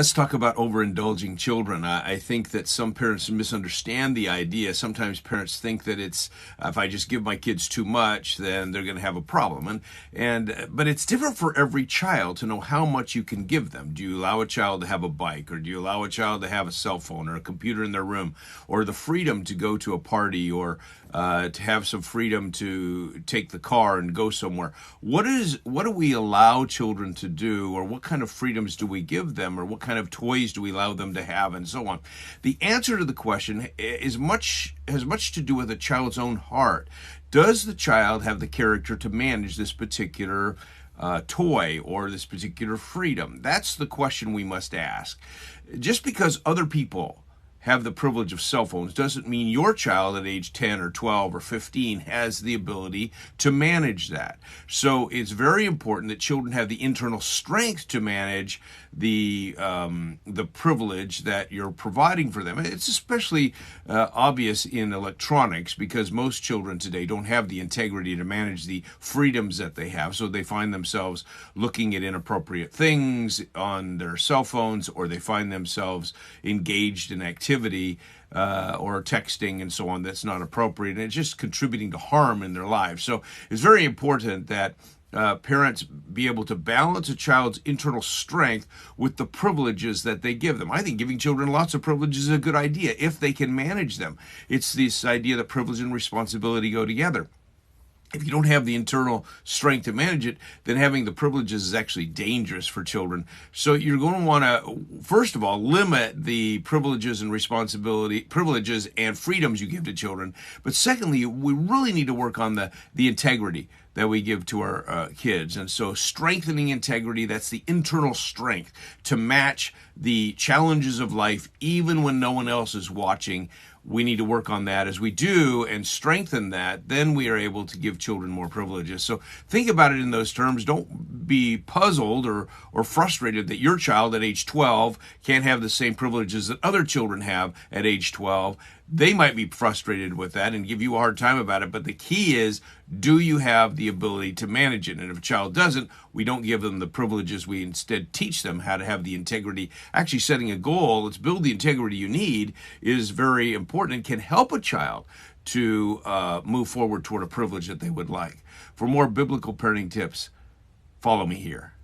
Let's talk about overindulging children. I think that some parents misunderstand the idea. Sometimes parents think that it's if I just give my kids too much, then they're going to have a problem. But it's different for every child to know how much you can give them. Do you allow a child to have a bike, or do you allow a child to have a cell phone or a computer in their room, or the freedom to go to a party, or to have some freedom to take the car and go somewhere? What do we allow children to do, or what kind of freedoms do we give them, or what kind of toys do we allow them to have, and so on? The answer to the question has much to do with a child's own heart. Does the child have the character to manage this particular toy or this particular freedom? That's the question we must ask. Just because other people have the privilege of cell phones doesn't mean your child at age 10 or 12 or 15 has the ability to manage that. So it's very important that children have the internal strength to manage the privilege that you're providing for them. It's especially obvious in electronics, because most children today don't have the integrity to manage the freedoms that they have. So they find themselves looking at inappropriate things on their cell phones, or they find themselves engaged in activity or texting and so on that's not appropriate, and it's just contributing to harm in their lives. So it's very important that parents be able to balance a child's internal strength with the privileges that they give them. I think giving children lots of privileges is a good idea if they can manage them. It's this idea that privilege and responsibility go together. If you don't have the internal strength to manage it, then having the privileges is actually dangerous for children. So you're going to want to, first of all, limit the privileges and freedoms you give to children. But secondly, we really need to work on the integrity that we give to our kids. And so strengthening integrity, that's the internal strength to match the challenges of life, even when no one else is watching. We need to work on that. As we do and strengthen that, then we are able to give children more privileges. So think about it in those terms. Don't be puzzled or frustrated that your child at age 12 can't have the same privileges that other children have at age 12. They might be frustrated with that and give you a hard time about it, but the key is, do you have the ability to manage it? And if a child doesn't, we don't give them the privileges. We instead teach them how to have the integrity. Actually, setting a goal, let's build the integrity you need, is very important and can help a child to move forward toward a privilege that they would like. For more biblical parenting tips, follow me here.